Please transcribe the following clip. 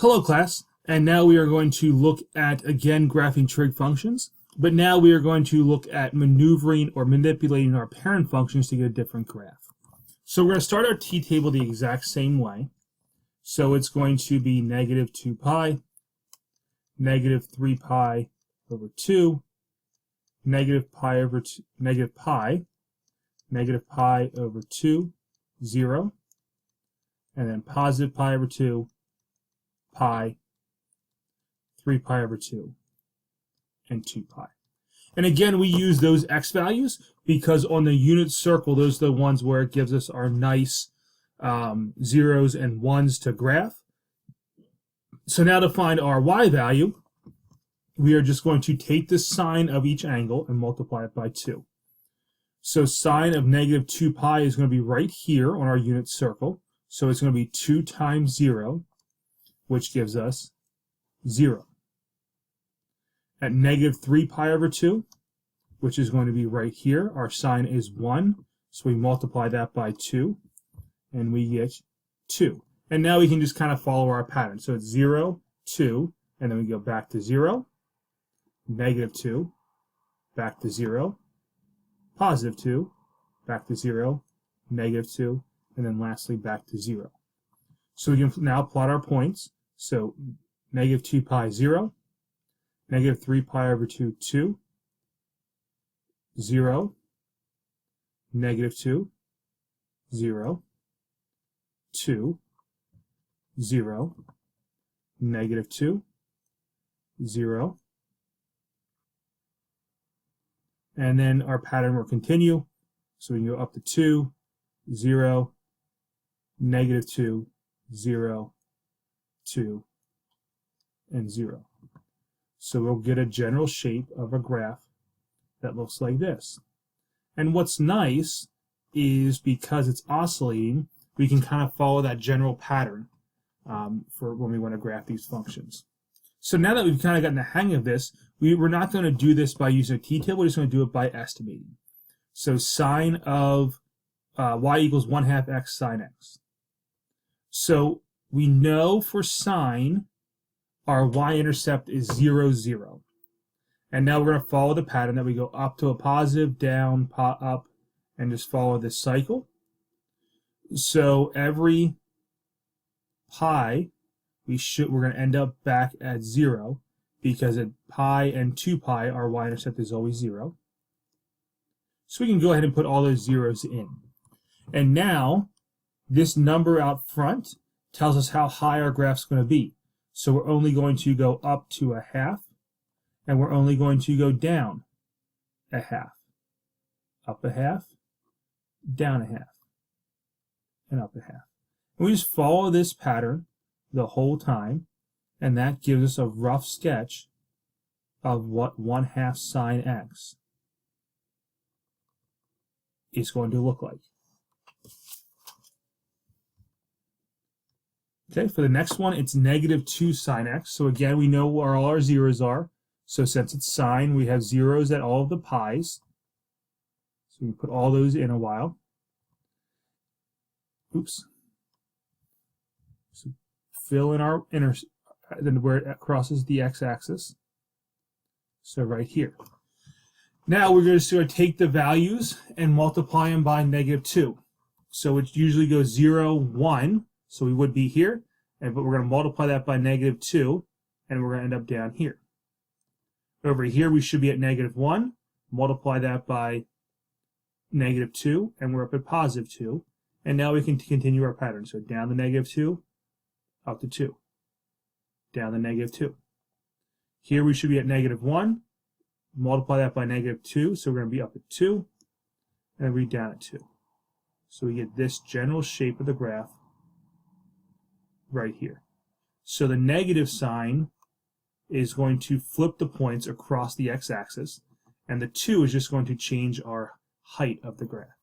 Hello class, and now we are going to look at, again, graphing trig functions, but now we are going to look at maneuvering or manipulating our parent functions to get a different graph. So we're going to start our t-table the exact same way. So it's going to be negative 2 pi, negative 3 pi over 2, negative pi over 2, negative pi over 2, 0, and then positive pi over 2, pi, 3 pi over 2, and 2 pi. And again, we use those x values because on the unit circle, those are the ones where it gives us our nice zeros and ones to graph. So now to find our y value, we are just going to take the sine of each angle and multiply it by 2. So sine of negative 2 pi is going to be right here on our unit circle. So it's going to be 2 times 0, which gives us 0. At negative 3 pi over 2, which is going to be right here, our sine is 1, so we multiply that by 2, and we get 2. And now we can just kind of follow our pattern. So it's 0, 2, and then we go back to 0, negative 2, back to 0, positive 2, back to 0, negative 2, and then lastly back to 0. So we can now plot our points. So negative 2 pi, 0, negative 3 pi over 2, 2, 0, negative 2, 0, 2, 0, negative 2, 0, and then our pattern will continue. So we can go up to 2, 0, negative 2, 0, 2, and 0. So we'll get a general shape of a graph that looks like this. And what's nice is because it's oscillating, we can kind of follow that general pattern for when we want to graph these functions. So now that we've kind of gotten the hang of this, we're not going to do this by using a t-table, we're just going to do it by estimating. So sine of y equals 1/2 x sine x. So we know for sine, our y-intercept is 0, 0. And now we're going to follow the pattern that we go up to a positive, down, up, and just follow this cycle. So every pi, we're going to end up back at 0 because at pi and 2 pi, our y-intercept is always 0. So we can go ahead and put all those zeros in. And now, this number out front tells us how high our graph's going to be. So we're only going to go up to 1/2, and we're only going to go down 1/2, up 1/2, down 1/2, and up 1/2. And we just follow this pattern the whole time, and that gives us a rough sketch of what 1/2 sine x is going to look like. Okay, for the next one, it's negative 2 sine x. So again, we know where all our zeros are. So since it's sine, we have zeros at all of the pi's. So we put all those in a while. Oops. So fill in our then where it crosses the x-axis. So right here. Now we're just going to take the values and multiply them by negative 2. So it usually goes 0, 1. So we would be here, but we're going to multiply that by negative 2, and we're going to end up down here. Over here, we should be at negative 1. Multiply that by negative 2, and we're up at positive 2. And now we can continue our pattern. So down the negative 2, up to 2. Down the negative 2. Here we should be at negative 1. Multiply that by negative 2, so we're going to be up at 2, and we're down at 2. So we get this general shape of the graph right here. So the negative sign is going to flip the points across the x-axis, and the 2 is just going to change our height of the graph.